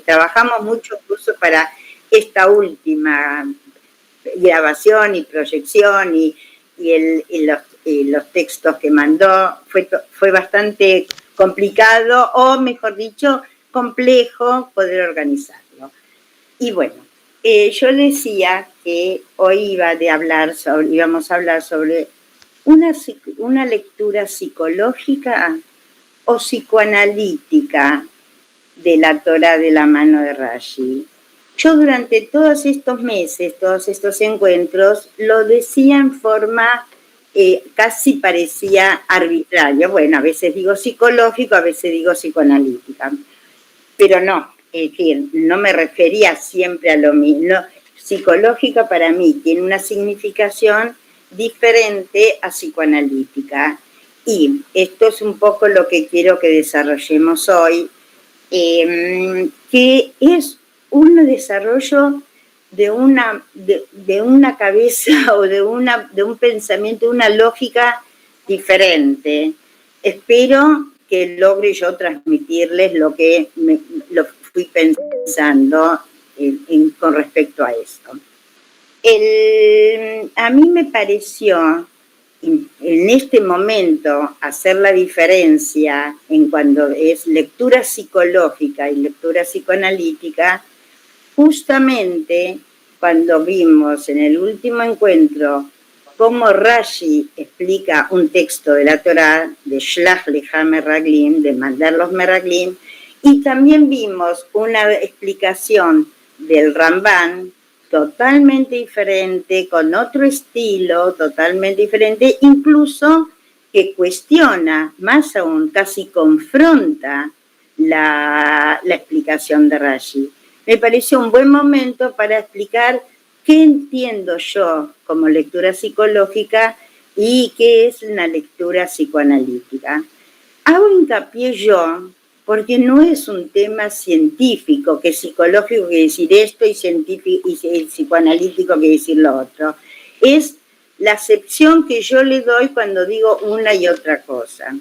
Trabajamos mucho incluso para esta última grabación y proyección y los textos que mandó. Fue bastante complicado, o mejor dicho, complejo poder organizarlo. Y bueno, yo decía que hoy íbamos a hablar sobre una lectura psicológica o psicoanalítica de la Torá de la mano de Rashi. Yo durante todos estos meses, todos estos encuentros, lo decía en forma casi parecía arbitraria. Bueno, a veces digo psicológico, a veces digo psicoanalítica, pero no, es decir, no me refería siempre a lo mismo. No, psicológica para mí tiene una significación diferente a psicoanalítica. Y esto es un poco lo que quiero que desarrollemos hoy, que es un desarrollo de una cabeza o de un pensamiento, una lógica diferente. Espero que logre yo transmitirles lo que lo fui pensando con respecto a esto. A mí me pareció en este momento hacer la diferencia en cuando es lectura psicológica y lectura psicoanalítica, justamente cuando vimos en el último encuentro cómo Rashi explica un texto de la Torá, de Shlach Lecha Meraglim, de mandar los Meraglim, y también vimos una explicación del Ramban totalmente diferente, con otro estilo, totalmente diferente, incluso que cuestiona, más aún, casi confronta la explicación de Rashi. Me pareció un buen momento para explicar qué entiendo yo como lectura psicológica y qué es una lectura psicoanalítica. Hago hincapié yo porque no es un tema científico, que psicológico quiere decir esto y científico y psicoanalítico quiere decir lo otro. Es la acepción que yo le doy cuando digo una y otra cosa.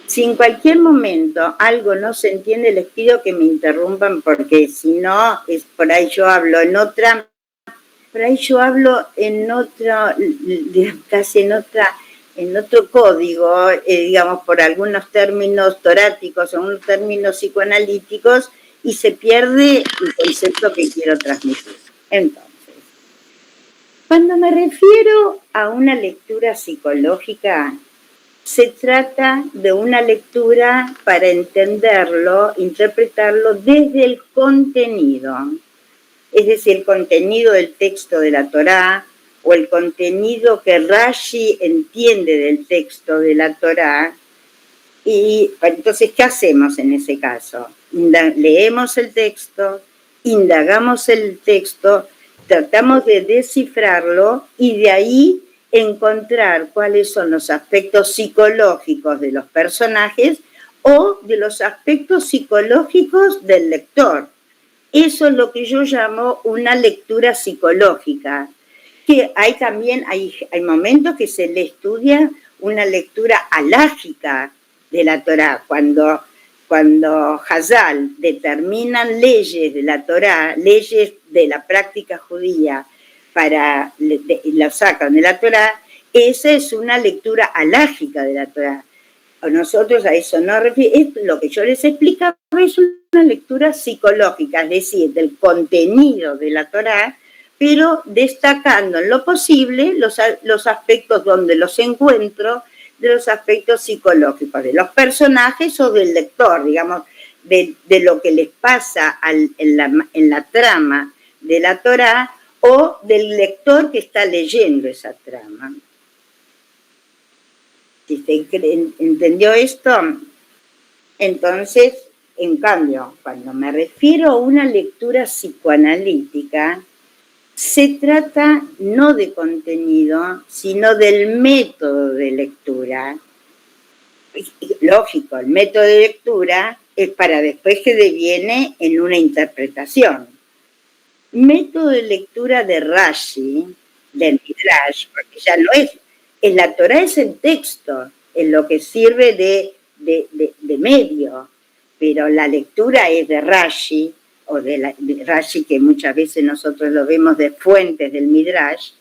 Si en cualquier momento algo no se entiende, les pido que me interrumpan, porque si no, por ahí yo hablo casi en otro código, digamos, por algunos términos toráticos o unos términos psicoanalíticos, y se pierde el concepto que quiero transmitir. Entonces, cuando me refiero a una lectura psicológica, se trata de una lectura para entenderlo, interpretarlo desde el contenido, es decir, el contenido del texto de la Torá, o el contenido que Rashi entiende del texto de la Torá. Y entonces, ¿qué hacemos en ese caso? Leemos el texto, indagamos el texto, tratamos de descifrarlo y de ahí encontrar cuáles son los aspectos psicológicos de los personajes o de los aspectos psicológicos del lector. Eso es lo que yo llamo una lectura psicológica. Que hay momentos que se le estudia una lectura halágica de la Torá, cuando Hazal determinan leyes de la Torá, leyes de la práctica judía, la sacan de la Torá. Esa es una lectura halágica de la Torá. Nosotros a eso no referimos. Lo que yo les explicaba es una lectura psicológica, es decir, del contenido de la Torá, pero destacando en lo posible los aspectos donde los encuentro, de los aspectos psicológicos de los personajes o del lector, digamos, de lo que les pasa en la trama de la Torá, o del lector que está leyendo esa trama. ¿Sí se entendió esto? Entonces, en cambio, cuando me refiero a una lectura psicoanalítica, se trata no de contenido, sino del método de lectura. Lógico, el método de lectura es para después que deviene en una interpretación. Método de lectura de Rashi, del Midrash, porque ya no es la Torá, es el texto, es lo que sirve de medio. pero la lectura es de Rashi, o de Rashi, que muchas veces nosotros lo vemos de fuentes del Midrash,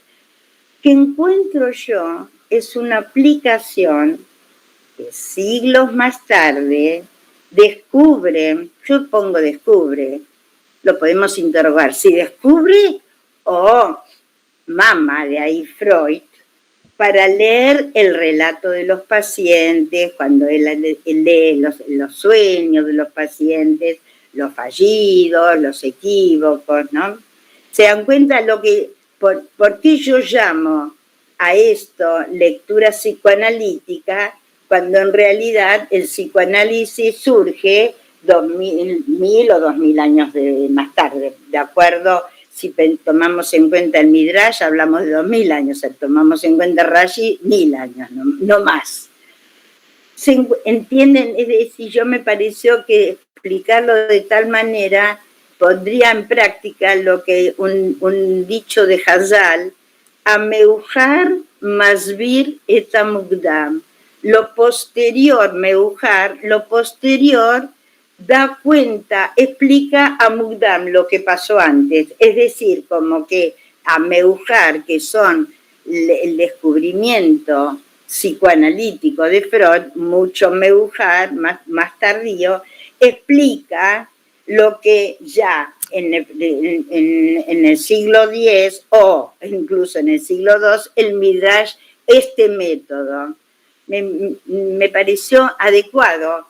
que encuentro yo es una aplicación que siglos más tarde descubre, yo pongo descubre, lo podemos interrogar, si descubre o mama de ahí Freud, para leer el relato de los pacientes, cuando él lee los sueños de los pacientes, los fallidos, los equívocos, ¿no? Se dan cuenta por qué yo llamo a esto lectura psicoanalítica, cuando en realidad el psicoanálisis surge 2000 o 2000 años más tarde, de acuerdo. Si tomamos en cuenta el Midrash, hablamos de 2000 años, si tomamos en cuenta Rashi, 1000 años, no más. ¿Se entienden? Es decir, yo me pareció que explicarlo de tal manera pondría en práctica lo que un dicho de Hazal, Ameujar masbir et amugdam. Lo posterior, Meujar, lo posterior da cuenta, explica a Mugdam lo que pasó antes. Es decir, como que a Meujar, que son el descubrimiento psicoanalítico de Freud, mucho Meujar, más tardío, explica lo que ya en el siglo X o incluso en el siglo II, el Midrash, este método. Me pareció adecuado.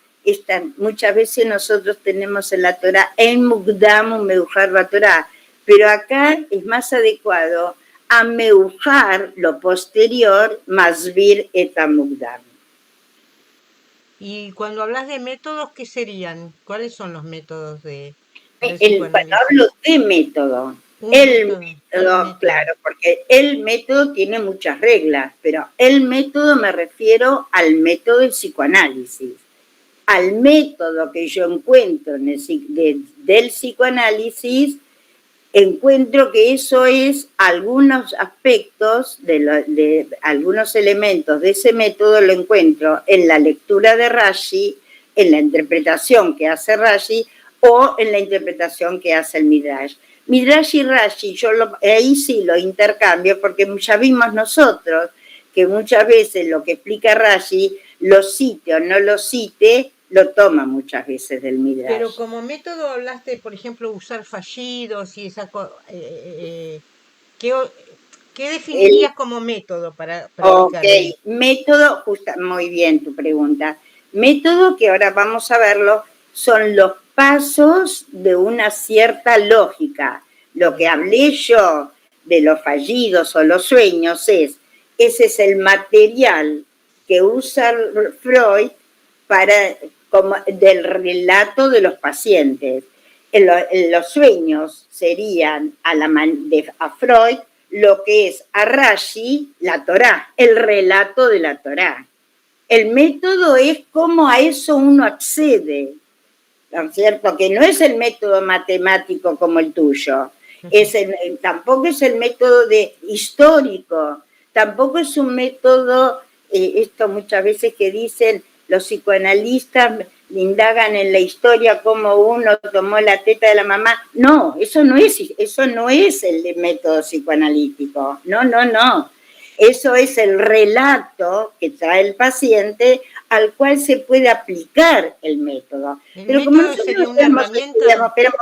Muchas veces nosotros tenemos en la Torah en Mugdam Meujar Batorá, pero acá es más adecuado a Meujar, lo posterior, Masbir et Mugdam. Y cuando hablas de métodos, ¿qué serían? ¿Cuáles son los métodos del Cuando hablo de método, método, claro, porque el método tiene muchas reglas, pero el método me refiero al método del psicoanálisis. Al método que yo encuentro del psicoanálisis, encuentro que eso es algunos aspectos de algunos elementos de ese método, lo encuentro en la lectura de Rashi, en la interpretación que hace Rashi o en la interpretación que hace el Midrash. Midrash y Rashi, ahí sí lo intercambio, porque ya vimos nosotros que muchas veces lo que explica Rashi, lo cite o no lo cite, lo toma muchas veces del Midrash. Pero como método hablaste, por ejemplo, usar fallidos y esa ¿qué definirías como método para Ok, método, muy bien tu pregunta. Método, que ahora vamos a verlo, son los pasos de una cierta lógica. Lo que hablé yo de los fallidos o los sueños ese es el material que usa Freud del relato de los pacientes. Los sueños serían a Freud lo que es a Rashi la Torá, el relato de la Torá. El método es cómo a eso uno accede, ¿no es cierto? Que no es el método matemático como el tuyo, tampoco es el método histórico, tampoco es un método, esto muchas veces que dicen los psicoanalistas indagan en la historia cómo uno tomó la teta de la mamá. No, eso no es el método psicoanalítico. No. Eso es el relato que trae el paciente al cual se puede aplicar el método. Pero como nosotros no estudiamos, espera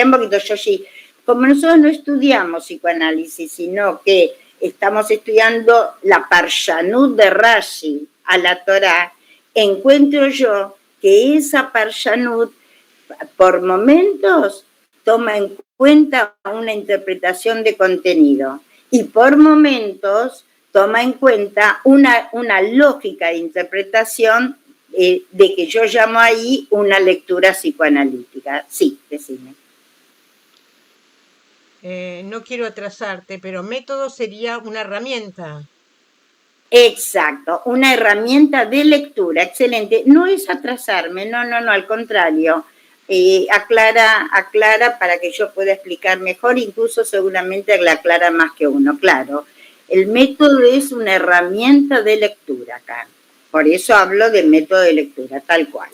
un poquito, Yoshi, como nosotros no estudiamos psicoanálisis, sino que estamos estudiando la Parshanut de Rashi a la Torá, encuentro yo que esa Parshanut por momentos toma en cuenta una interpretación de contenido y por momentos toma en cuenta una lógica de interpretación de que yo llamo ahí una lectura psicoanalítica. Sí, decime. No quiero atrasarte, pero método sería una herramienta. Exacto, una herramienta de lectura, excelente. No es atrasarme, no, al contrario. Aclara para que yo pueda explicar mejor, incluso seguramente la aclara más que uno, claro. El método es una herramienta de lectura acá. Por eso hablo de método de lectura, tal cual.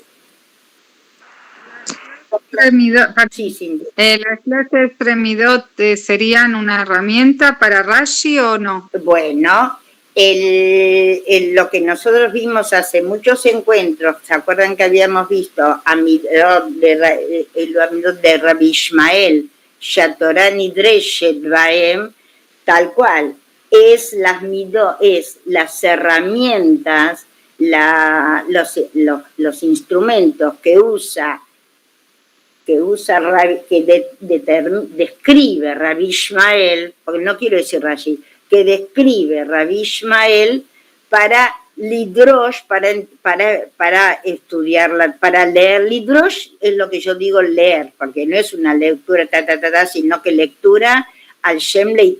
Sí, sí. ¿Las clases Tremidot serían una herramienta para Rashi o no? Bueno, lo que nosotros vimos hace muchos encuentros, ¿se acuerdan que habíamos visto Amidot de Rabbi Ishmael, Shatorah Nidreshet Baem, tal cual, es las herramientas, los instrumentos que describe Rabbi Ishmael, porque no quiero decir Rashi, que describe Rabbi Ishmael para Lidrosh, para estudiarla, para leer. Lidrosh es lo que yo digo leer, porque no es una lectura, sino que lectura al Shem le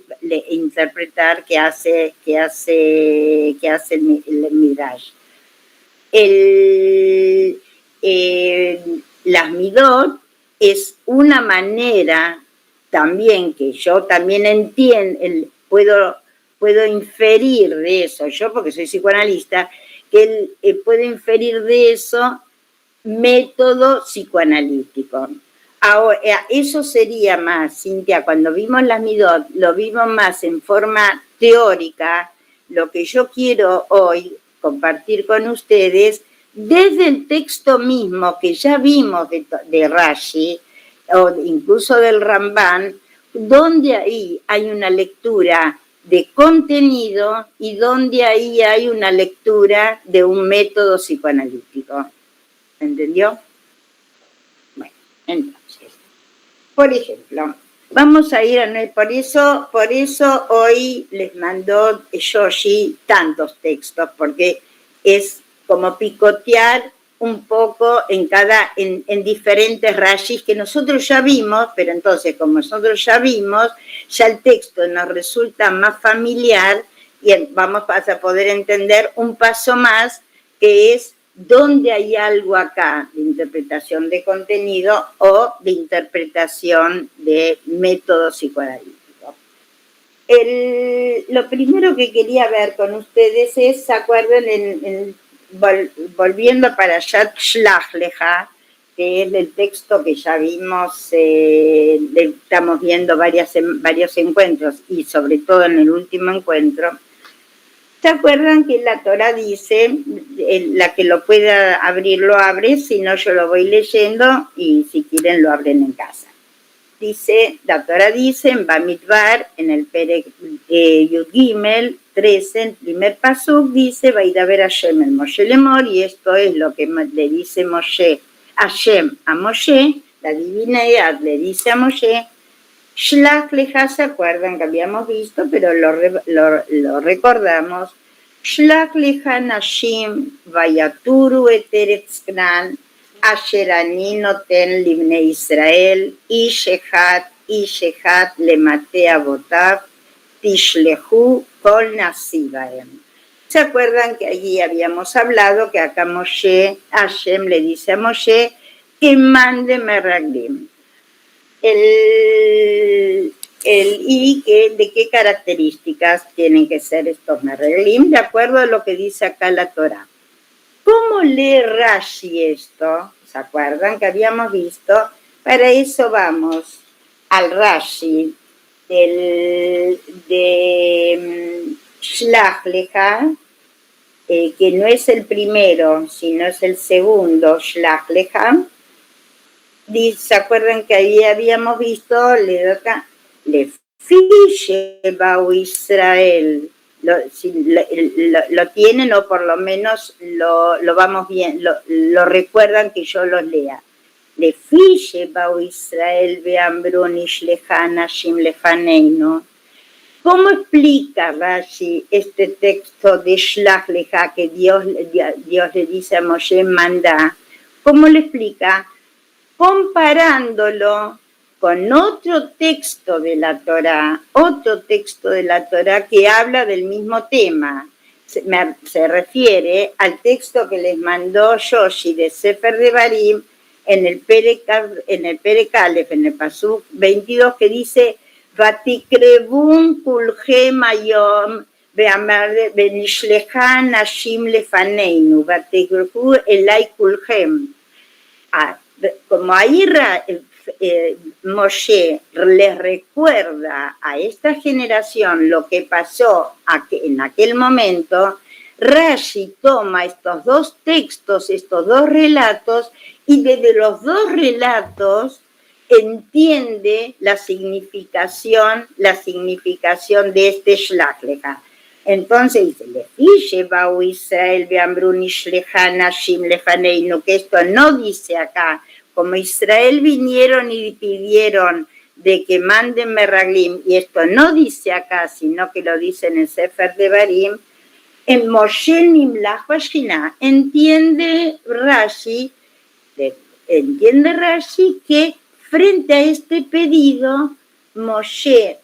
interpretar que hace el Midrash. Las Midot es una manera también que yo también entiendo, puedo inferir de eso, yo porque soy psicoanalista, que puedo inferir de eso método psicoanalítico. Ahora, eso sería más, Cintia, cuando vimos las Midot, lo vimos más en forma teórica. Lo que yo quiero hoy compartir con ustedes, desde el texto mismo que ya vimos de Rashi, o incluso del Ramban, donde ahí hay una lectura de contenido y donde ahí hay una lectura de un método psicoanalítico. ¿Entendió? Bueno, entonces, por ejemplo, vamos a ir por eso hoy les mandó Yoshi tantos textos, porque es como picotear un poco en diferentes rashis que nosotros ya vimos, pero entonces como nosotros ya vimos, ya el texto nos resulta más familiar y vamos a poder entender un paso más, que es dónde hay algo acá de interpretación de contenido o de interpretación de método psicoanalítico. Lo primero que quería ver con ustedes es, ¿se acuerdan? Volviendo para Shat Shlach Lecha, que es el texto que ya vimos, estamos viendo varios encuentros y sobre todo en el último encuentro. ¿Se acuerdan que la Torah dice, la que lo pueda abrir lo abre, si no yo lo voy leyendo y si quieren lo abren en casa? Dice, la Torah dice en Bamidbar, en el Perek Yud Gimel 13, el primer pasuk dice, Vaidaber Hashem el Moshe Lemor, y esto es lo que le dice Hashem a Moshe, la divinidad le dice a Moshe, Shlach Lecha, ¿se acuerdan que habíamos visto, pero lo recordamos? Shlach Lecha Nashim Vayaturu et Eretz Knan Asher ani noten libne Israel ish echad lemate avotav tishlehu kol nasibaem. ¿Se acuerdan que allí habíamos hablado que acá Hashem le dice a Moshe que mande meraglim? ¿De qué características tienen que ser estos meraglim? De acuerdo a lo que dice acá la Torah. ¿Cómo lee Rashi esto? ¿Se acuerdan que habíamos visto? Para eso vamos al Rashi de Shlach Lecha, que no es el primero, sino es el segundo Shlach Lecha. ¿Se acuerdan que ahí habíamos visto? Le fiche bau Israel. Lo tienen o por lo menos lo vamos bien, lo recuerdan que yo los lea. Le fiche bau Israel veambrun ishlehan Hashim lefaneinu. ¿Cómo explica Rashi este texto de Shlach Lecha que Dios le dice a Moshe manda? ¿Cómo le explica? Comparándolo con otro texto de la Torá que habla del mismo tema. Se refiere al texto que les mandó Yoshi de Sefer Devarim en el Perek Aleph, en el pasuk 22, que dice Vatikrebun kulchem hayom venishlecha nashim lefaneinu Vatikrebu elai kulchem. como ahí Moshe les recuerda a esta generación lo que pasó en aquel momento, Rashi toma estos dos textos, estos dos relatos, y desde los dos relatos entiende la significación de este Shlach Lecha. Entonces dice, Lefishe Israel beamruni shlecha nashim lefaneinu, que esto no dice acá, como Israel vinieron y pidieron de que manden meraglim, y esto no dice acá, sino que lo dice en el Sefer Devarim, en Moshe Nimlach Bashina, entiende Rashi que frente a este pedido, Moshe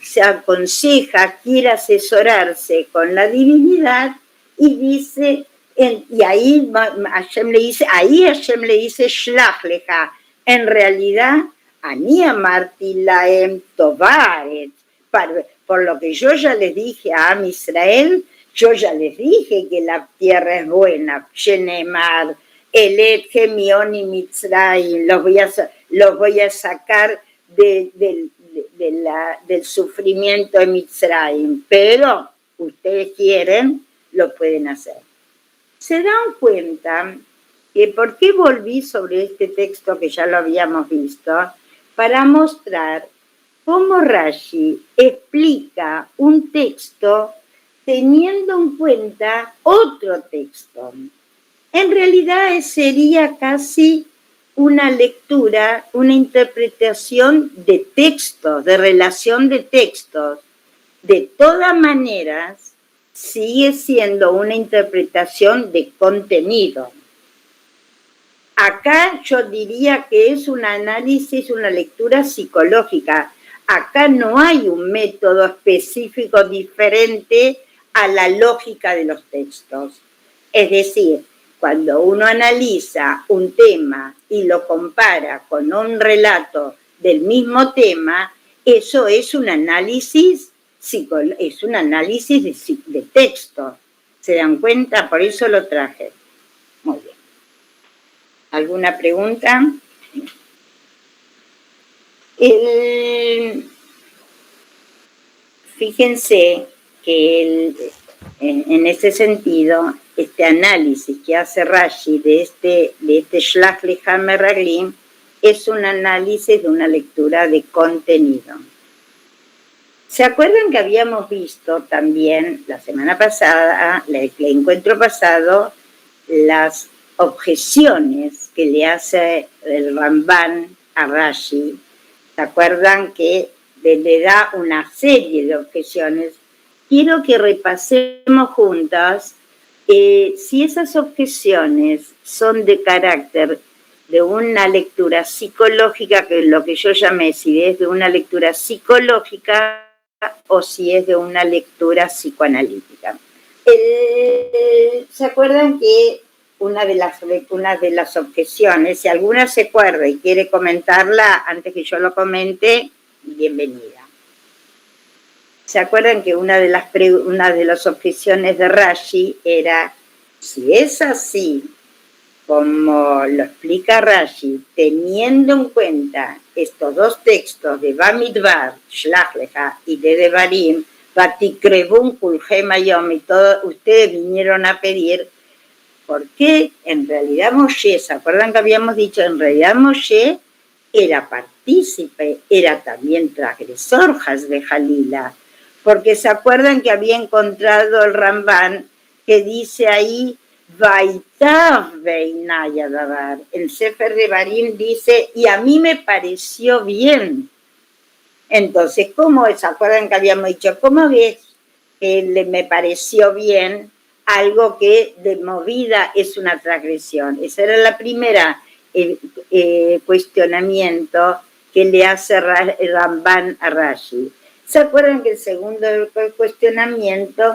se aconseja, quiere asesorarse con la divinidad y dice, y ahí Hashem le dice, Shlach Lecha, en realidad, Ani amarti laem tovaret, por lo que yo ya les dije a Am Israel, yo ya les dije que la tierra es buena, Shenemar, Elet Gemioni Mitzrayim, los voy a sacar del sufrimiento de Mitzrayim, pero ustedes quieren, lo pueden hacer. ¿Se dan cuenta que por qué volví sobre este texto que ya lo habíamos visto? Para mostrar cómo Rashi explica un texto teniendo en cuenta otro texto. En realidad sería casi una lectura, una interpretación de textos, de relación de textos. De todas maneras, sigue siendo una interpretación de contenido. Acá yo diría que es un análisis, una lectura psicológica. Acá no hay un método específico diferente a la lógica de los textos. Es decir, cuando uno analiza un tema y lo compara con un relato del mismo tema, eso es un análisis de texto. ¿Se dan cuenta? Por eso lo traje. Muy bien. ¿Alguna pregunta? Fíjense que en ese sentido, este análisis que hace Rashi de este Shlach Lecha Meraglim es un análisis de una lectura de contenido. ¿Se acuerdan que habíamos visto también la semana pasada, el encuentro pasado, las objeciones que le hace el Ramban a Rashi? ¿Se acuerdan que le da una serie de objeciones? Quiero que repasemos juntas si esas objeciones son de carácter de una lectura psicológica, que es lo que yo llamé, si es de una lectura psicológica o si es de una lectura psicoanalítica. ¿Se acuerdan que una de las objeciones, si alguna se acuerda y quiere comentarla antes que yo lo comente, bienvenida? ¿Se acuerdan que una de las objeciones de Rashi era, si es así, como lo explica Rashi, teniendo en cuenta estos dos textos de Bamidbar, Shlach Lecha, y de Devarim, Vatikrebun Kulhem Hayom, y todos ustedes vinieron a pedir, ¿por qué en realidad Moshe? ¿Se acuerdan que habíamos dicho? En realidad Moshe era partícipe, era también transgresor, Hasbe Jalila, porque se acuerdan que había encontrado el Ramban que dice ahí, Vaitav Beinaya Davar. El Sefer Devarim dice, y a mí me pareció bien. Entonces, ¿cómo es? ¿Se acuerdan que habíamos dicho? ¿Cómo ves que me pareció bien algo que de movida es una transgresión? Esa era la primera cuestionamiento que le hace Ramban a Rashi. ¿Se acuerdan que el segundo cuestionamiento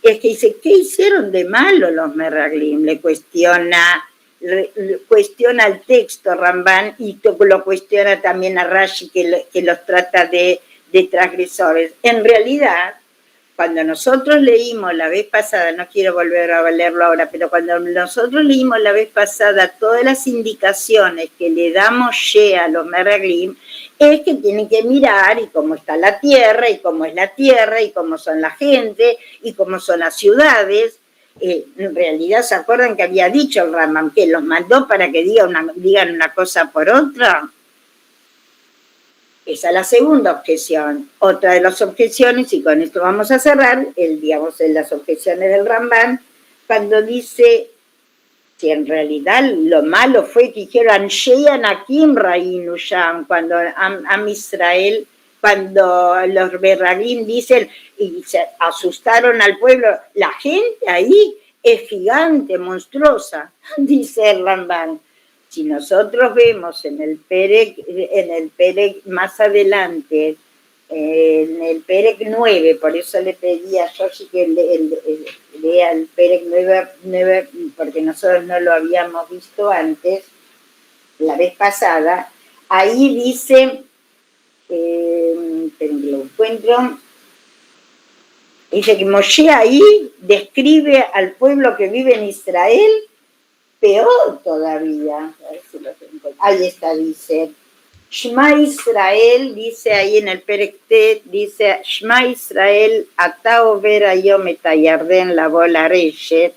es que dice, ¿qué hicieron de malo los Meraglim? Le cuestiona el texto Ramban y lo cuestiona también a Rashi, que los trata de transgresores. En realidad, cuando nosotros leímos la vez pasada, no quiero volver a leerlo ahora, pero cuando nosotros leímos la vez pasada todas las indicaciones que le damos a los Meraglim, es que tienen que mirar y cómo está la tierra, y cómo es la tierra, y cómo son la gente, y cómo son las ciudades. En realidad, ¿se acuerdan que había dicho el Rambam que los mandó para que digan una cosa por otra? Esa es la segunda objeción. Otra de las objeciones, y con esto vamos a cerrar, digamos, en las objeciones del Rambam, cuando dice que en realidad lo malo fue que dijeron Sheanakim Rainu Sham, cuando Am Israel, cuando los Meraglim dicen y se asustaron al pueblo, la gente ahí es gigante, monstruosa, dice el Rambam. Si nosotros vemos en el Perec más adelante, en el Perec 9, por eso le pedí a Yoshi que lea el Perec 9, porque nosotros no lo habíamos visto antes, la vez pasada, ahí dice, esperen que lo encuentro, dice que Moshe ahí describe al pueblo que vive en Israel peor todavía. A ver si lo tengo. Ahí está, dice Shema Israel, dice ahí en el Perec-Tet, dice Shema Israel, ata over hayom et hayarden lavo lareshet,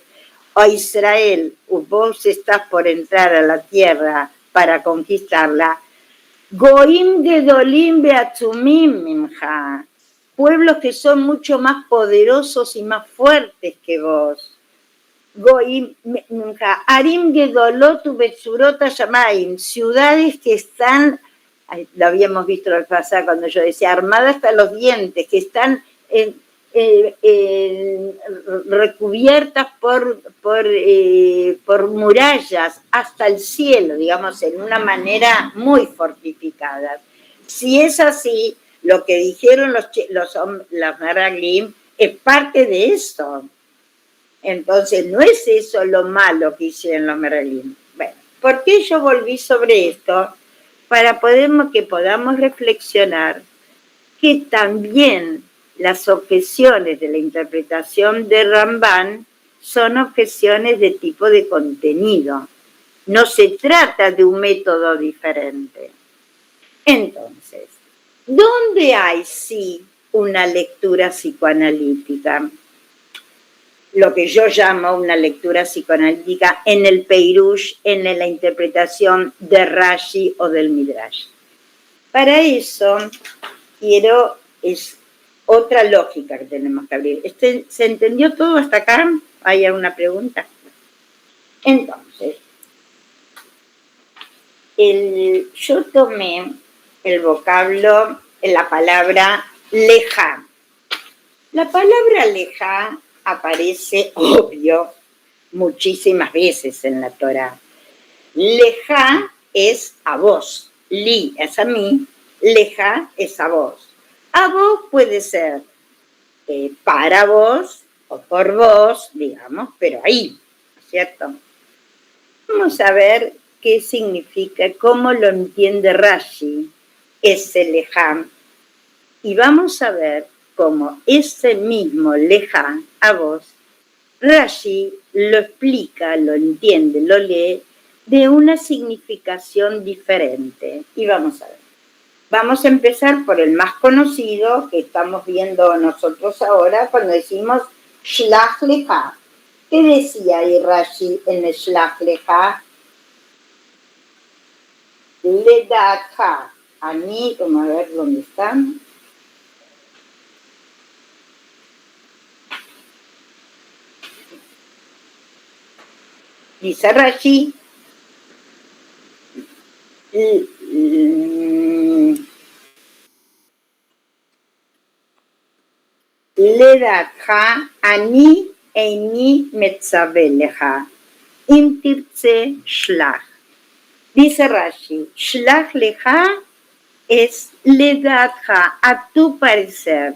o Israel, vos estás por entrar a la tierra para conquistarla, goim gedolim beatzumim mincha, pueblos que son mucho más poderosos y más fuertes que vos. Goim, Arim Gedolot Ubetsurot Shamaim, ciudades que están, lo habíamos visto la vez pasada cuando yo decía, armadas hasta los dientes, que están recubiertas por murallas hasta el cielo, digamos, en una manera muy fortificada. Si es así, lo que dijeron los Meraglim es parte de eso. Entonces, no es eso lo malo que hicieron los Meraglim. Bueno, ¿por qué yo volví sobre esto? Para que podamos reflexionar que también las objeciones de la interpretación de Rambam son objeciones de tipo de contenido. No se trata de un método diferente. Entonces, ¿dónde hay sí una lectura psicoanalítica? Lo que yo llamo una lectura psicoanalítica en el Peirush, en la interpretación de Rashi o del Midrash. Para eso, es otra lógica que tenemos que abrir. ¿Se entendió todo hasta acá? ¿Hay alguna pregunta? Entonces, yo tomé el vocablo, la palabra lejá. La palabra lejá aparece, obvio, muchísimas veces en la Torá. Lejá es a vos, li es a mí, lejá es a vos. A vos puede ser para vos o por vos, digamos, pero ahí, ¿cierto? Vamos a ver qué significa, cómo lo entiende Rashi, ese lejá, y vamos a ver cómo ese mismo lejá a vos, Rashi lo explica, lo entiende, lo lee de una significación diferente. Y vamos a ver. Vamos a empezar por el más conocido que estamos viendo nosotros ahora cuando decimos Shlach Lecha. ¿Qué decía ahí Rashi en el Shlach Lecha? Ledatha. A mí, vamos a ver dónde están. Dice Rashi, Ledatha ani eini metzave lecha, im tirtze shlach. Dice Rashi, shlach lecha es ledatha, a tu parecer.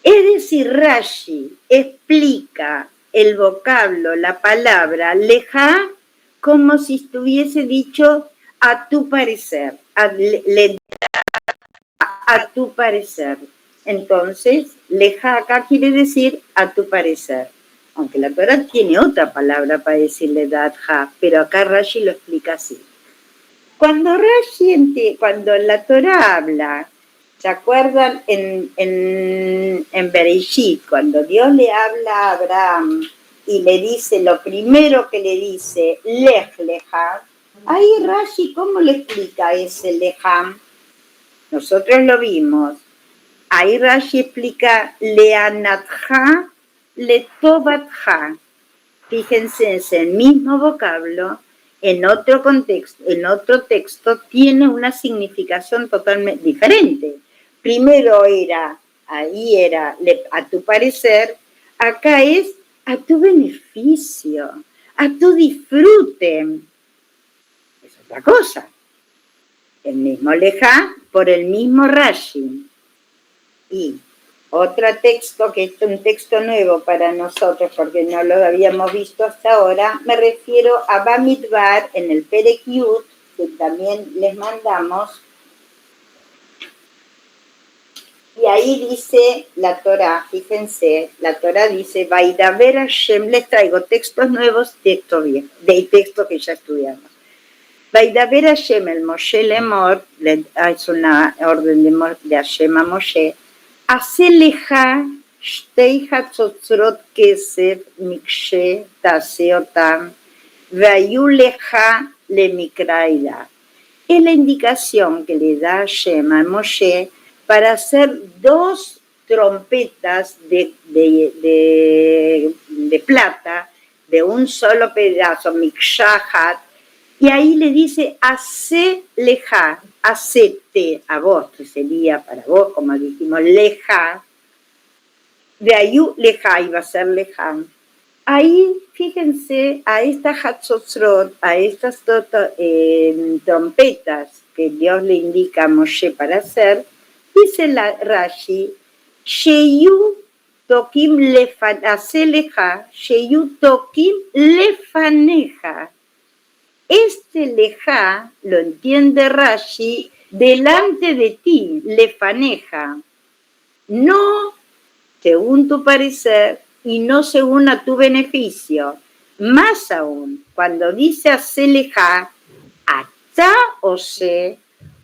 Es decir, Rashi explica el vocablo, la palabra lejá, como si estuviese dicho a tu parecer, a tu parecer. Entonces, leja acá quiere decir a tu parecer. Aunque la Torah tiene otra palabra para decirle datja, pero acá Rashi lo explica así. Cuando la Torah habla, ¿se acuerdan en Bereshit, cuando Dios le habla a Abraham y le dice, lo primero que le dice, lej leja, ahí Rashi, ¿cómo le explica ese lejam? Nosotros lo vimos. Ahí Rashi explica leanatja, letovatja. Fíjense, es el mismo vocablo, en otro contexto, en otro texto, tiene una significación totalmente diferente. Primero ahí era a tu parecer, acá es a tu beneficio, a tu disfrute. Es otra cosa. El mismo lejá por el mismo Rashi. Y otro texto, que es un texto nuevo para nosotros, porque no lo habíamos visto hasta ahora, me refiero a Bamidbar en el Perek Yud, que también les mandamos. Y ahí dice la Torah, fíjense, la Torah dice, Vaidaber Hashem, les traigo textos nuevos, textos viejos, de textos que ya estudiamos. Vaidaber Hashem el Moshe Lemor, es una orden de Hashem a Moshe, hace leja shtei hatzotzrot kesef mikshe taseotam vayu leja lemikraida. Es la indicación que le da Hashem a Moshe para hacer 2 trompetas de plata, de un solo pedazo, mikshahat, y ahí le dice, hace leja, hacete a vos, que sería para vos, como dijimos, leja, de ahí leja, iba a ser leja. Ahí, fíjense, a estas hatzotzrot, a estas trompetas que Dios le indica a Moshe para hacer, dice la Rashi, sheyu tokim hace leja, sheyu tokim lefaneja. Este lejá lo entiende Rashi delante de ti, lefaneja, no según tu parecer y no según a tu beneficio. Más aún, cuando dice hace lejá, ata ose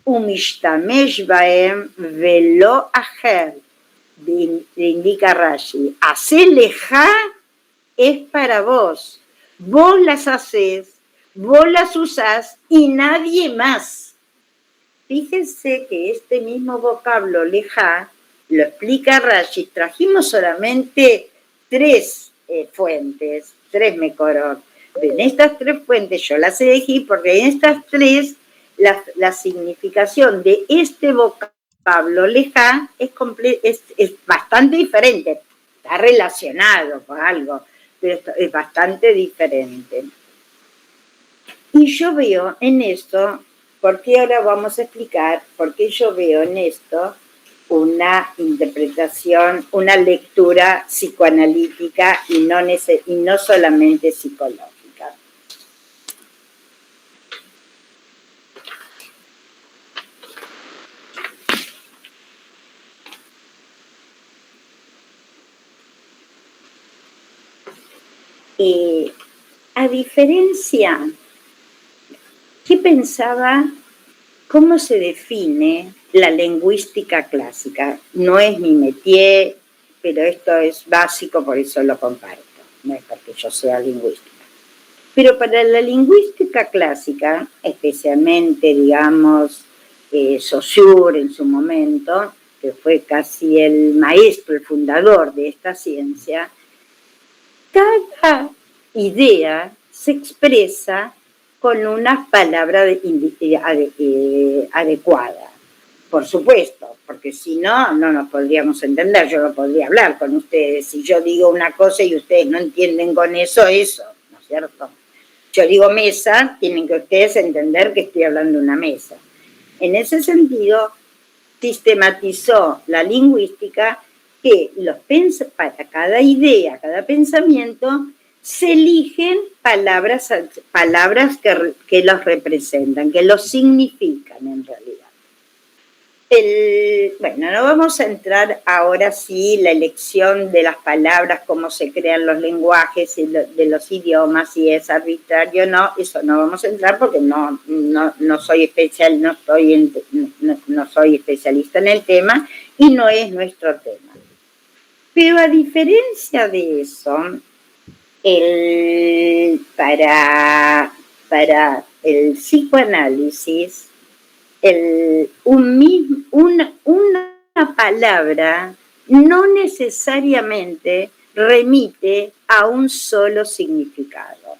umishtamesh baem velo aher, indica Rashi, hace lejá es para vos, vos las haces, vos las usás y nadie más. Fíjense que este mismo vocablo lejá lo explica Rashi. Trajimos solamente 3 fuentes, 3 mekorot. En estas 3 fuentes yo las elegí porque en estas 3 la significación de este vocablo lejá es bastante diferente. Está relacionado con algo, pero es bastante diferente. Y yo veo en esto, porque ahora vamos a explicar por qué yo veo en esto una interpretación, una lectura psicoanalítica y no solamente psicológica. A diferencia, ¿qué pensaba? ¿Cómo se define la lingüística clásica? No es mi métier, pero esto es básico, por eso lo comparto. No es porque yo sea lingüística. Pero para la lingüística clásica, especialmente, digamos, Saussure en su momento, que fue casi el maestro, el fundador de esta ciencia, cada idea se expresa con una palabra adecuada. Por supuesto, porque si no, no nos podríamos entender. Yo no podría hablar con ustedes. Si yo digo una cosa y ustedes no entienden con eso, ¿no es cierto? Yo digo mesa, tienen que ustedes entender que estoy hablando de una mesa. En ese sentido, sistematizó la lingüística que para cada idea, cada pensamiento, se eligen palabras que los representan, que los significan en realidad. Bueno, no vamos a entrar ahora sí la elección de las palabras, cómo se crean los lenguajes de los idiomas, si es arbitrario o no, eso no vamos a entrar porque no soy no soy especialista en el tema y no es nuestro tema. Pero a diferencia de eso, para el psicoanálisis, una palabra no necesariamente remite a un solo significado.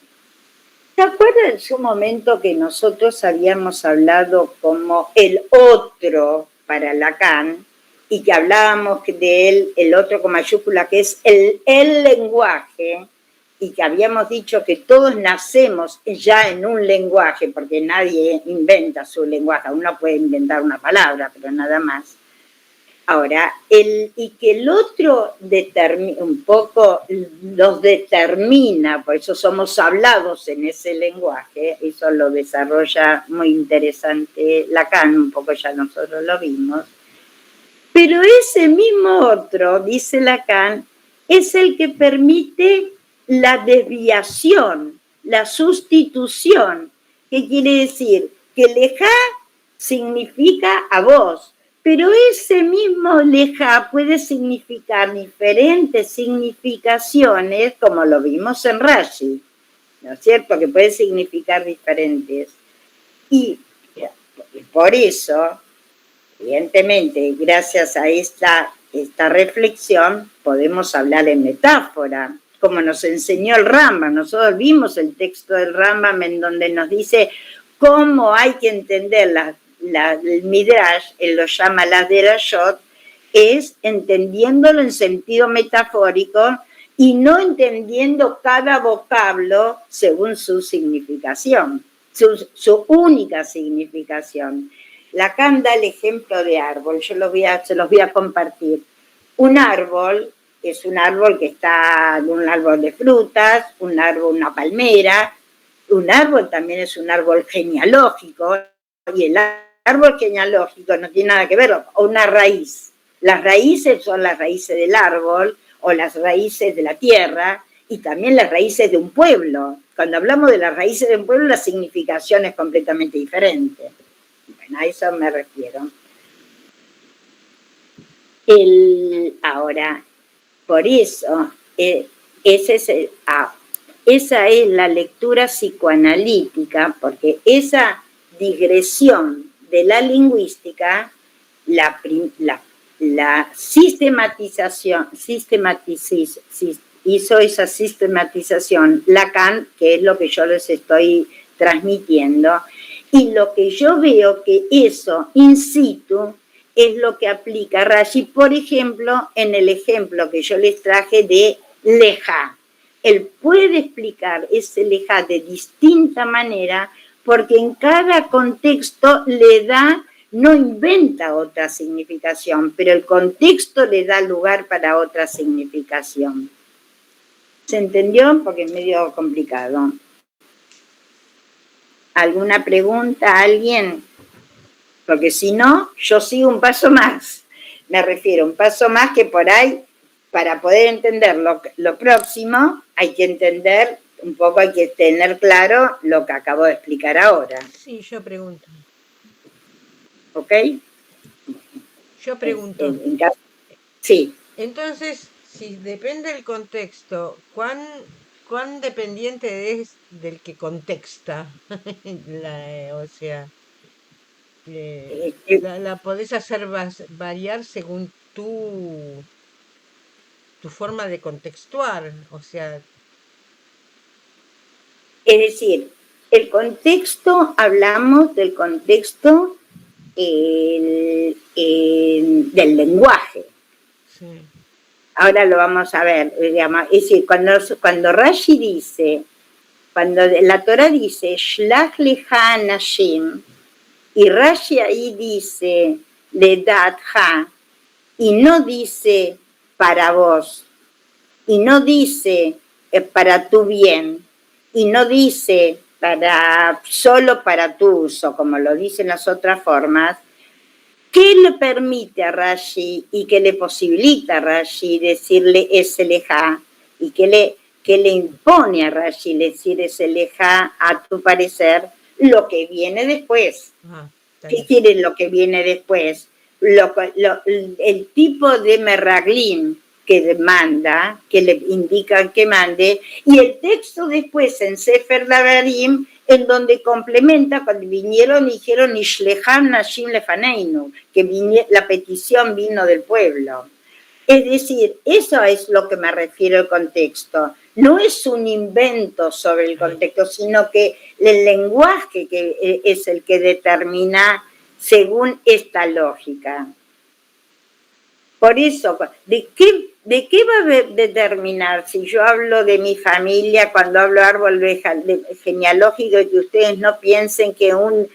¿Se acuerdan en su momento que nosotros habíamos hablado como el otro para Lacan y que hablábamos de él, el otro con mayúscula, que es el lenguaje, y que habíamos dicho que todos nacemos ya en un lenguaje, porque nadie inventa su lenguaje, uno puede inventar una palabra, pero nada más. Ahora, y que el otro un poco nos determina, por eso somos hablados en ese lenguaje, eso lo desarrolla muy interesante Lacan, un poco ya nosotros lo vimos, pero ese mismo otro, dice Lacan, es el que permite la desviación, la sustitución, ¿qué quiere decir? Que lejá significa a vos, pero ese mismo lejá puede significar diferentes significaciones, como lo vimos en Rashi, ¿no es cierto? Que puede significar diferentes. Y por eso, evidentemente, gracias a esta reflexión, podemos hablar en metáfora, como nos enseñó el Rambam. Nosotros vimos el texto del Rambam en donde nos dice cómo hay que entender el Midrash, él lo llama las derashot, es entendiéndolo en sentido metafórico y no entendiendo cada vocablo según su significación, su única significación. Lacan da el ejemplo de árbol, yo se los voy a compartir. Un árbol es un árbol que está, un árbol de frutas, un árbol, una palmera. Un árbol también es un árbol genealógico, y el árbol genealógico no tiene nada que ver con una raíz. Las raíces son las raíces del árbol o las raíces de la tierra y también las raíces de un pueblo. Cuando hablamos de las raíces de un pueblo, la significación es completamente diferente. Bueno, a eso me refiero. Ahora, por eso, esa es la lectura psicoanalítica, porque esa digresión de la lingüística, la sistematización, hizo esa sistematización Lacan, que es lo que yo les estoy transmitiendo, y lo que yo veo que eso in situ es lo que aplica Rashi, por ejemplo, en el ejemplo que yo les traje de lejá. Él puede explicar ese lejá de distinta manera porque en cada contexto le da, no inventa otra significación, pero el contexto le da lugar para otra significación. ¿Se entendió? Porque es medio complicado. ¿Alguna pregunta? ¿Alguien? Porque si no, yo sigo un paso más. Me refiero a un paso más que por ahí, para poder entender lo próximo, hay que entender un poco, hay que tener claro lo que acabo de explicar ahora. Sí, yo pregunto. ¿Ok? Yo pregunto. Sí. Entonces, si depende del contexto, ¿cuán dependiente es del que contexta? O sea, la podés hacer variar según tu forma de contextuar, o sea. Es decir, el contexto, hablamos del contexto del lenguaje. Sí. Ahora lo vamos a ver, digamos, es decir, cuando Rashi dice, cuando la Torah dice, Shlach lecha anashim, y Rashi ahí dice, ledatha, y no dice para vos, y no dice para tu bien, y no dice solo para tu uso, como lo dicen las otras formas, ¿Qué le permite a Rashi y qué le posibilita a Rashi decirle ese lejá? ¿Y qué le impone a Rashi decir ese lejá, a tu parecer, lo que viene después? ¿Qué quiere lo que viene después? El tipo de merraglim que demanda, que le indican que mande, y el texto después en Sefer Davarim, en donde complementa cuando vinieron y dijeron Ishleham Nashim Lefaneinu, que la petición vino del pueblo. Es decir, eso es lo que me refiero al contexto. No es un invento sobre el contexto, sino que el lenguaje que es el que determina según esta lógica. Por eso, ¿de qué va a determinar si yo hablo de mi familia, cuando hablo árbol genealógico, y que ustedes no piensen que un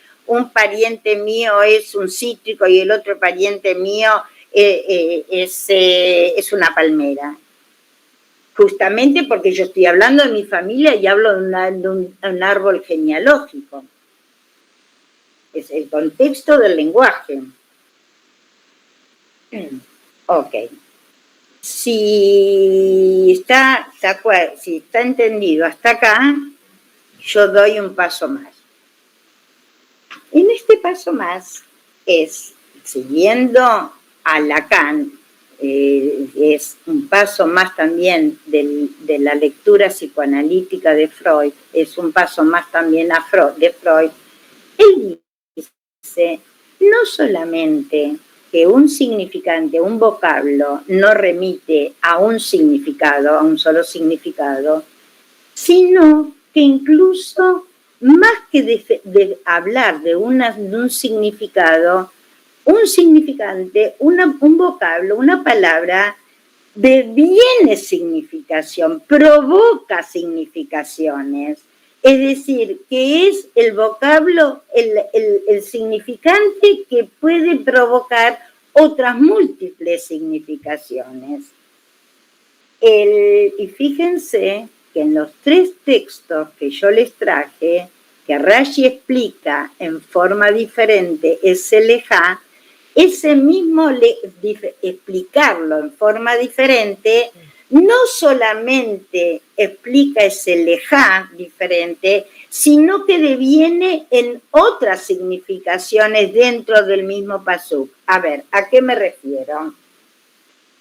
pariente mío es un cítrico y el otro pariente mío es una palmera? Justamente porque yo estoy hablando de mi familia y hablo de un árbol genealógico. Es el contexto del lenguaje. Ok. Si está entendido hasta acá, yo doy un paso más. En este paso más es, siguiendo a Lacan, es un paso más también de la lectura psicoanalítica de Freud, es un paso más también de Freud. Él dice, no solamente que un significante, un vocablo, no remite a un significado, a un solo significado, sino que incluso más que de hablar de un significado, un significante, un vocablo, una palabra, deviene significación, provoca significaciones. Es decir, que es el vocablo, el significante que puede provocar otras múltiples significaciones. Y fíjense que en los 3 textos que yo les traje, que Rashi explica en forma diferente ese lejá, ese mismo explicarlo en forma diferente, no solamente explica ese lejá diferente, sino que deviene en otras significaciones dentro del mismo pasuk. A ver, ¿a qué me refiero?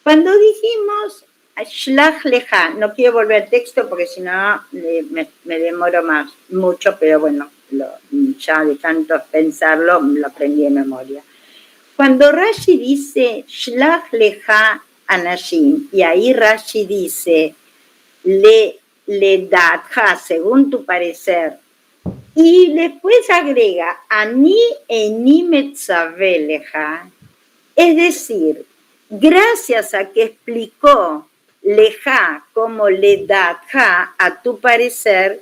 Cuando dijimos Shlach lejá, no quiero volver al texto porque si no me demoro mucho, pero bueno, ya de tanto pensarlo lo aprendí de memoria. Cuando Rashi dice Shlach lejá Anashim, y ahí Rashi dice le datja, según tu parecer, y después agrega Ani eni metzave leja, es decir, gracias a que explicó leja como le datja, a tu parecer,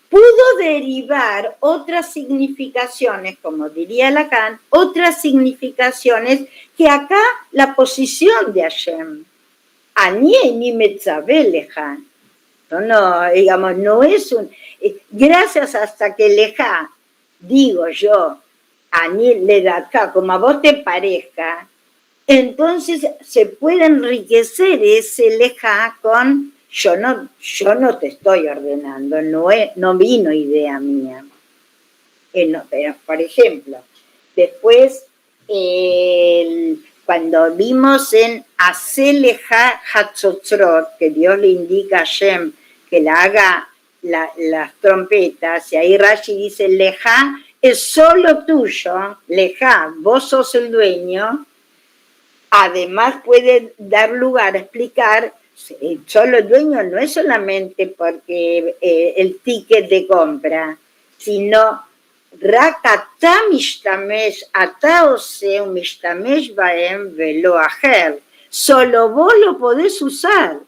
pudo derivar otras significaciones, como diría Lacan, otras significaciones que acá la posición de Hashem. Ani eni metzave leja. No, digamos, no es gracias hasta que lejá, digo yo, Ani le datja, como a vos te parezca, entonces se puede enriquecer ese lejá con yo no te estoy ordenando, no vino idea mía. Pero, por ejemplo, después cuando vimos en Aseleja Hatzotzrot, que Dios le indica a Shem que la haga las trompetas, y ahí Rashi dice, Lejá es solo tuyo, Lejá, vos sos el dueño. Además puede dar lugar a explicar, solo el dueño no es solamente porque el ticket de compra, sino רק אתה משתמש, אתה עושה ומשתמש בהם ולא אחר. Solo vos lo podés usar.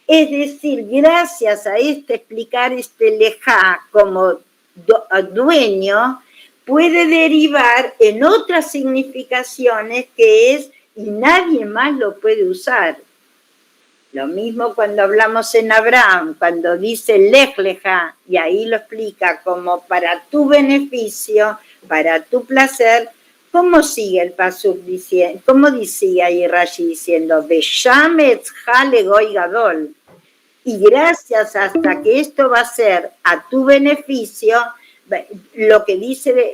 Es decir, gracias a explicar este lejá como dueño, puede derivar en otras significaciones que es y nadie más lo puede usar. Lo mismo cuando hablamos en Abraham, cuando dice lej lejá, y ahí lo explica como para tu beneficio, para tu placer, ¿Cómo sigue el pasuk diciendo? ¿Cómo decía ahí Rashi diciendo? Beshametz jale goy gadol. Y gracias hasta que esto va a ser a tu beneficio, lo que dice,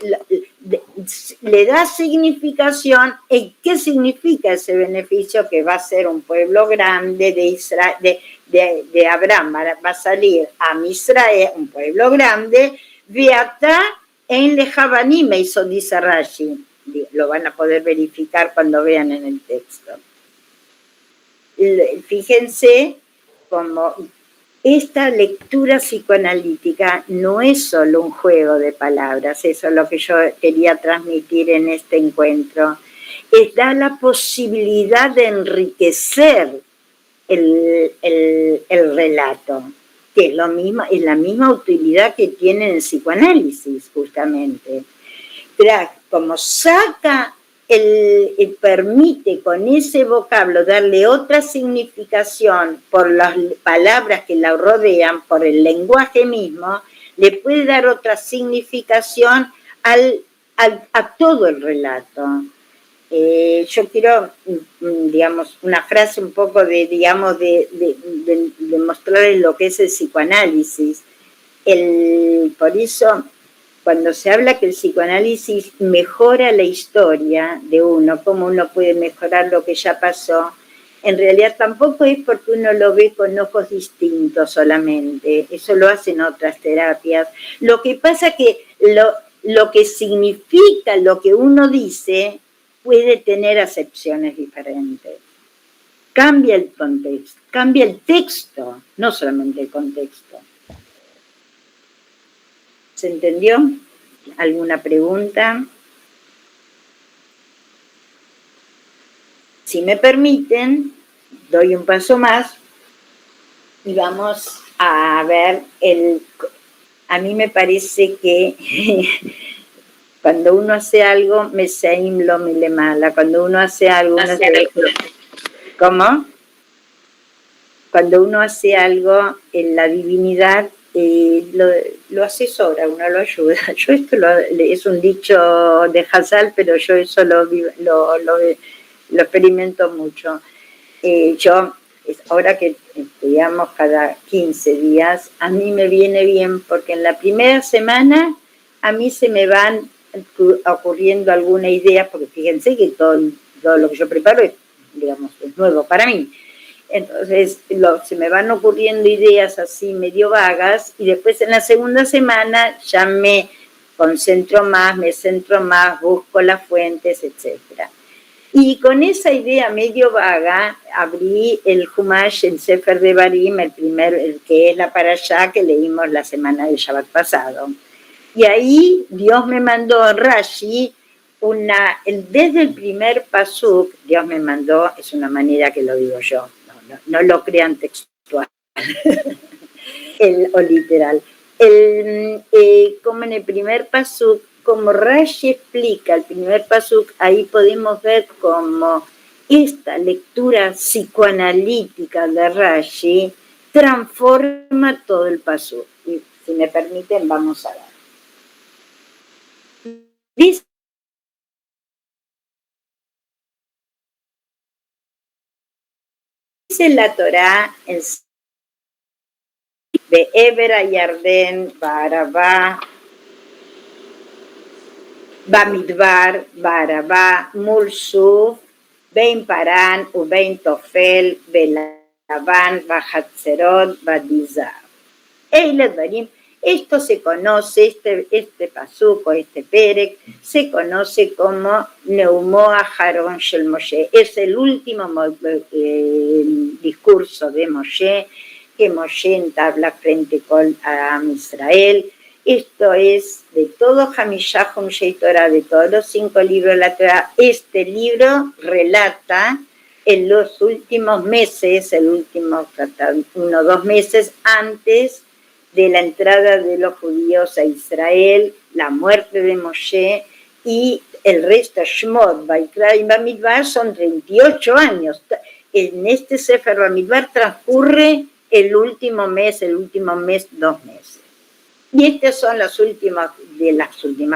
le da significación. ¿Y qué significa ese beneficio? Que va a ser un pueblo grande de Israel, de Abraham, va a salir a Israel, un pueblo grande, Beatá en Lejabanim, eso dice Rashi. Lo van a poder verificar cuando vean en el texto. Fíjense como esta lectura psicoanalítica no es solo un juego de palabras, eso es lo que yo quería transmitir en este encuentro, da la posibilidad de enriquecer el relato, que es lo mismo, es la misma utilidad que tiene el psicoanálisis, justamente. Como saca, permite con ese vocablo darle otra significación por las palabras que la rodean, por el lenguaje mismo, le puede dar otra significación a todo el relato. Yo quiero, digamos, una frase un poco de mostrarles lo que es el psicoanálisis. Por eso, cuando se habla que el psicoanálisis mejora la historia de uno, cómo uno puede mejorar lo que ya pasó, en realidad tampoco es porque uno lo ve con ojos distintos solamente, eso lo hacen otras terapias. Lo que pasa es que lo que significa lo que uno dice puede tener acepciones diferentes. Cambia el contexto, cambia el texto, no solamente el contexto. ¿Se entendió? ¿Alguna pregunta? Si me permiten, doy un paso más y vamos a ver a mí me parece que cuando uno hace algo, me seim lo me le mala. Cuando uno hace algo, ¿cómo? Cuando uno hace algo en la divinidad, lo asesora, uno lo ayuda. Yo esto es un dicho de Hazal, pero yo eso lo experimento mucho. Yo, ahora que estudiamos cada 15 días, a mí me viene bien porque en la primera semana a mí se me van ocurriendo alguna idea, porque fíjense que todo lo que yo preparo es, digamos, es nuevo para mí. Entonces se me van ocurriendo ideas así medio vagas y después en la segunda semana ya me concentro más, me centro más, busco las fuentes, etc. Y con esa idea medio vaga abrí el Humash, el Sefer de Barim, el que es la parashá que leímos la semana del Shabbat pasado. Y ahí Dios me mandó Rashi, desde el primer pasuk, Dios me mandó, es una manera que lo digo yo, no lo crean textual o literal. Como en el primer pasuk, como Rashi explica el primer pasuk, ahí podemos ver cómo esta lectura psicoanalítica de Rashi transforma todo el pasuk. Y si me permiten, vamos a ver. Dice la Torá de Eber Yarden, Barabá, Bamidbar, Barabá, Mulsuf, Ben Parán, Uben Tofel, Belaban, Bahatzerot, Badizar. Esto se conoce, este pasuco, este perek, se conoce como Neumoa Haron Shel Moshe. Es el último discurso de Moshe, que Moshe entabla frente a Israel. Esto es de todo Hamishah Humshei Torah, de todos los 5 libros de la Torah. Este libro relata en los últimos meses, el último 1 o 2 meses antes de la entrada de los judíos a Israel, la muerte de Moshe y el resto, Shmot, Vaikra y Bamidbar, son 38 años. En este Sefer Bamidbar transcurre el último mes, 2 meses. Y estas son las últimas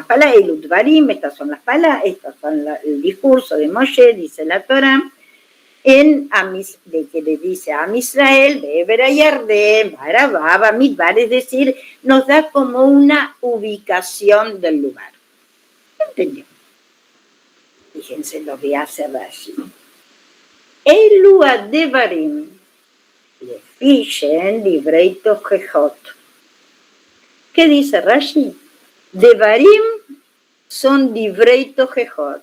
palabras, el Udvarim, estas son las palabras, estos son el discurso de Moshe, dice la Torá, de que le dice a Israel, Beber a Yardén, Barabá, Bamidbar, es decir, nos da como una ubicación del lugar. ¿Entendió? Fíjense lo que hace Rashi. Elu adevarim, lefishen livrei tochechot. ¿Qué dice Rashi? Devarim son livrei tochechot.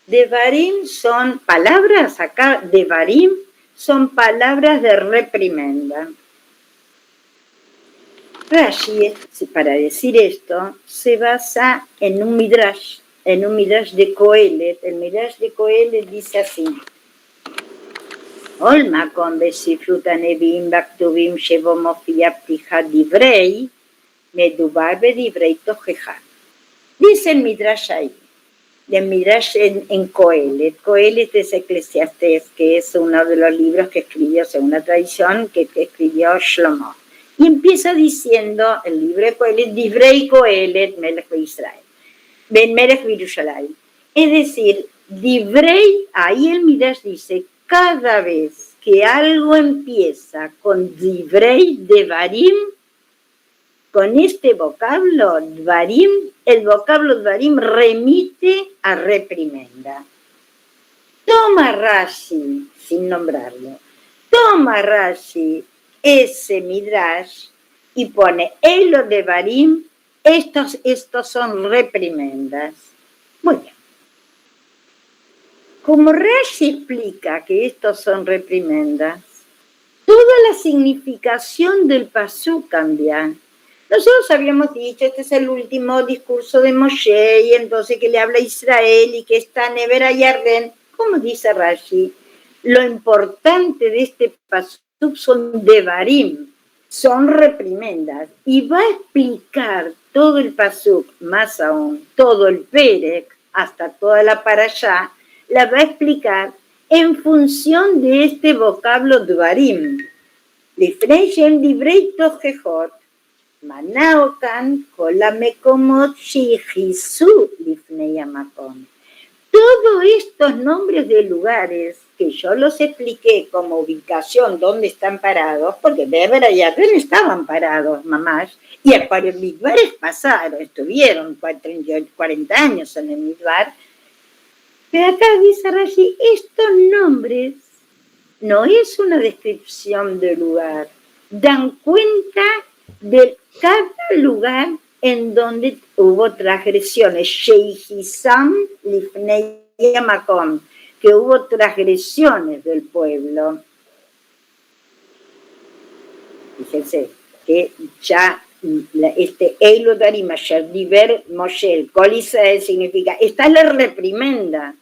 Devarim son palabras, acá devarim son palabras de reprimenda. Rashi, para decir esto, se basa en un midrash de Kohelet. El midrash de Kohelet dice así: Olma con besifruta nevim baktuvim shevo mofia ptija divrei medubar bedivrei tojeja. Dice el midrash ahí, el midrash en Kohelet. Kohelet es Eclesiastés, que es uno de los libros que escribió, según la tradición, que escribió Shlomo. Y empieza diciendo el libro de Kohelet, Divrei Kohelet Melech Israel, Ben Melech Yerushalayim. Es decir, Divrei, ahí el midrash dice, cada vez que algo empieza con Divrei Devarim, con este vocablo, Dvarim, el vocablo Dvarim remite a reprimenda. Toma Rashi, sin nombrarlo, toma Rashi ese midrash y pone Elo Devarim, estos son reprimendas. Muy bien. Como Rashi explica que estos son reprimendas, toda la significación del pasú cambia. Nosotros habíamos dicho, este es el último discurso de Moshe, y entonces que le habla a Israel y que está Never a Yarden. Como dice Rashi, lo importante de este pasú son devarim, son reprimendas, y va a explicar todo el pasuk, más aún, todo el perek, hasta toda la parashá, la va a explicar en función de este vocablo dvarim. Lifnei shen divrei tochechot, manaokan kol hamekomot shehisu lifnei hamakom. Todos estos nombres de lugares que yo los expliqué como ubicación, donde están parados, porque Beber y Yarden estaban parados, mamás, y para el Midbar pasaron, estuvieron 40 años en el Midbar. Pero acá dice Rashi, estos nombres no es una descripción del lugar, dan cuenta de cada lugar en donde hubo transgresiones. Shehisam lifnei hamakom, que hubo transgresiones del pueblo. Fíjense que ya este Eilu Darim Asher Diber Moshe, Kol Israel significa, esta es la reprimenda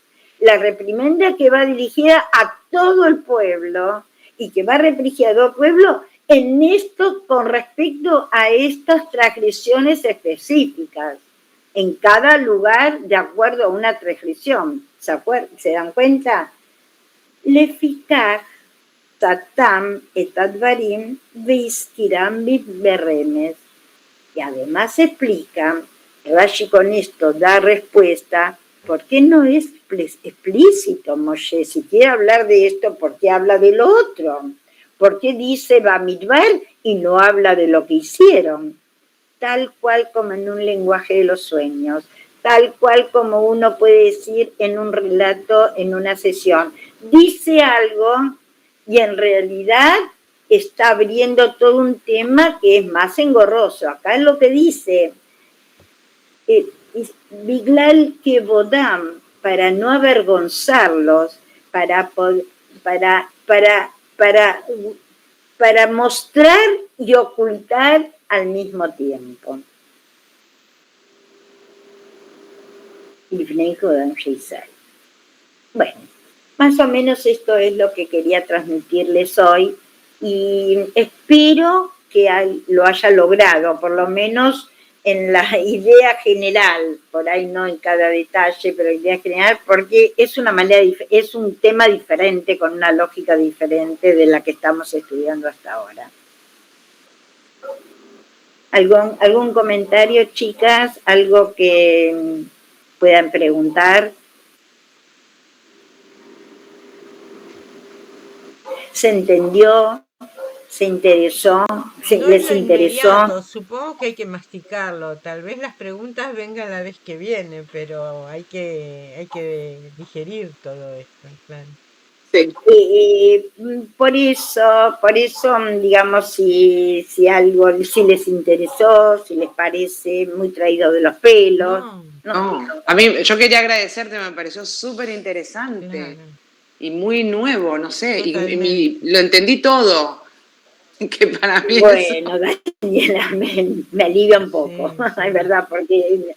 que va dirigida a todo el pueblo y que va dirigida a todo el pueblo en esto con respecto a estas transgresiones específicas, en cada lugar de acuerdo a una transgresión. ¿Se dan cuenta? Lefikach tatam et advarim veiskiram berremes. Y además explica, Rashi con esto da respuesta, ¿por qué no es explícito Moshe? Si quiere hablar de esto, ¿por qué habla de lo otro? ¿Por qué dice Bamidbar y no habla de lo que hicieron? Tal cual como en un lenguaje de los sueños, tal cual como uno puede decir en un relato, en una sesión. Dice algo y en realidad está abriendo todo un tema que es más engorroso. Acá es lo que dice, Biglal Kebodam, para no avergonzarlos, para mostrar y ocultar al mismo tiempo. Bueno, más o menos esto es lo que quería transmitirles hoy y espero que lo haya logrado, por lo menos en la idea general, por ahí no en cada detalle, pero idea general, porque es es un tema diferente, con una lógica diferente de la que estamos estudiando hasta ahora. ¿Algún comentario, chicas? ¿Algo que puedan preguntar? ¿Se entendió? ¿Se interesó? No ¿Les es lo interesó? inmediato, supongo que hay que masticarlo. Tal vez las preguntas vengan la vez que viene, pero hay que digerir todo esto, claro. Sí. Por eso, digamos, si les interesó, si les parece muy traído de los pelos. No, No, a mí, yo quería agradecerte, me pareció súper interesante claro, y muy nuevo, no sé, totalmente. lo entendí todo, que para mí es... Bueno, Daniela, me alivia un poco, Sí, sí. es verdad, porque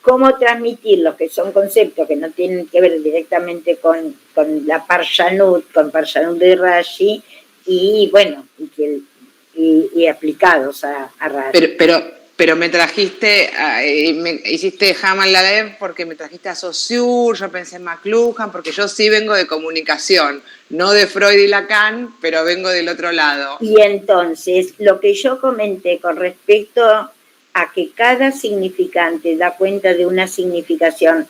cómo transmitir los que son conceptos que no tienen que ver directamente con la Parshanut, con Parshanut de Rashi, y bueno, y aplicados a Rashi. Pero me trajiste, me hiciste Haman Ladev porque me trajiste a Saussure, yo pensé en McLuhan, porque yo sí vengo de comunicación, no de Freud y Lacan, pero vengo del otro lado. Y entonces, lo que yo comenté con respecto a que cada significante da cuenta de una significación,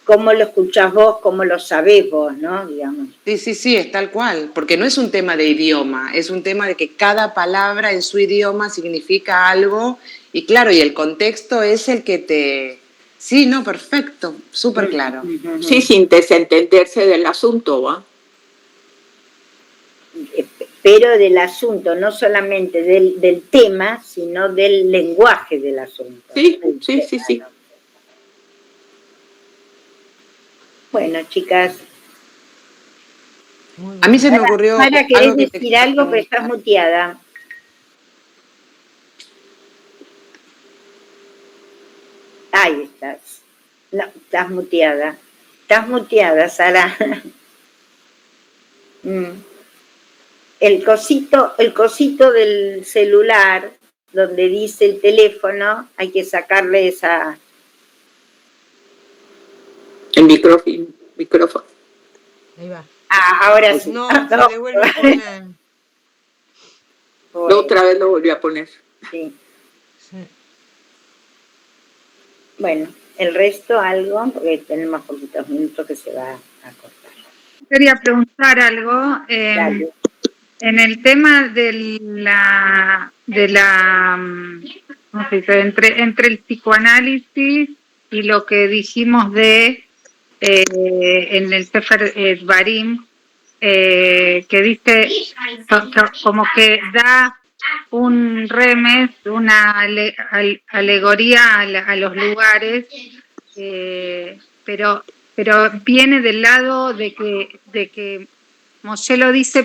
cómo lo escuchás vos, cómo lo sabés vos, ¿no? Digamos. Sí, es tal cual, porque no es un tema de idioma, es un tema de que cada palabra en su idioma significa algo, y claro, y el contexto es el que te... Sí, no, perfecto, súper claro. Sí, sin desentenderse del asunto, ¿va? Pero del asunto, no solamente del tema, sino del lenguaje del asunto. Sí. Bueno, chicas. A mí se me ocurrió... Sara, ¿querés algo que decir algo? Pero estás muteada. Ahí estás. No, estás muteada. Estás muteada, Sara. El cosito del celular, donde dice el teléfono, hay que sacarle esa... El micrófono. Ahí va. Ahora sí. No, se le vuelve a poner. La otra vez lo volví a poner. Sí. Sí. Bueno, el resto algo, porque tenemos poquitos minutos que se va a cortar. Quería preguntar algo. Dale. En el tema de la ¿cómo se dice? Entre el psicoanálisis y lo que dijimos en el Sefer Dvarim, que dice como que da un remes, una alegoría a los lugares, pero viene del lado de que Moshe lo dice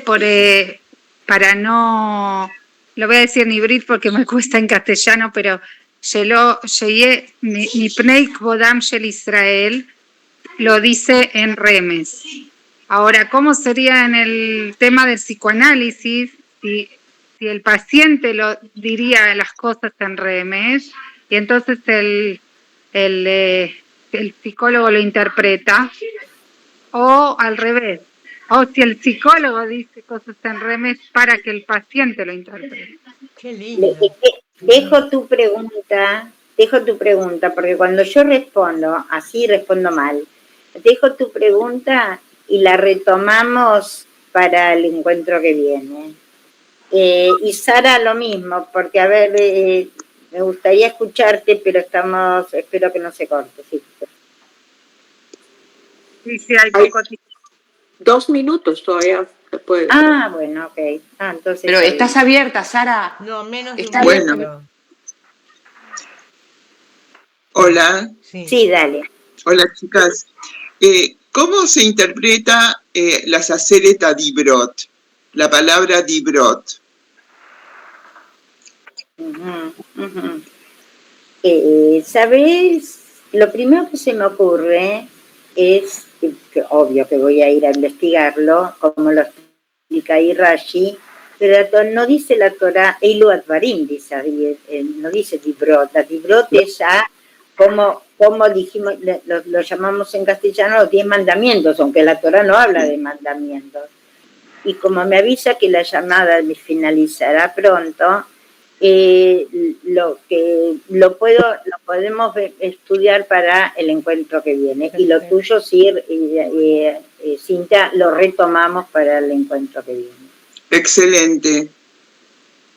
para no, lo voy a decir en hibrid porque me cuesta en castellano, pero Mipnei Kvodam Shel Israel lo dice en remes. Ahora, ¿cómo sería en el tema del psicoanálisis si el paciente lo diría las cosas en remes y entonces el psicólogo lo interpreta, o al revés? O si el psicólogo dice cosas en remes para que el paciente lo interprete. Qué lindo. Dejo tu pregunta, porque cuando yo respondo, así respondo mal. Dejo tu pregunta y la retomamos para el encuentro que viene. Y Sara, lo mismo, porque a ver, me gustaría escucharte, pero espero que no se corte. Sí, Sí, hay poco tiempo. 2 minutos todavía se puede. Ah, bueno, ok. Entonces Pero estás abierta, Sara. No, menos de un Está minuto. bueno. Hola. Sí, dale. Hola, chicas. ¿Cómo se interpreta las Aseret Dibrot? La palabra Dibrot. ¿Sabes? Lo primero que se me ocurre es, que obvio que voy a ir a investigarlo, como lo explica ahí Rashi, pero no dice la Torah, Eilu Advarim, dice, no dice Dibrot. La Dibrot es ya, como dijimos, lo llamamos en castellano los 10 mandamientos, aunque la Torah no habla de mandamientos. y como me avisa que la llamada finalizará pronto, lo podemos estudiar para el encuentro que viene. Y lo tuyo, sí, Cintia, lo retomamos para el encuentro que viene. Excelente.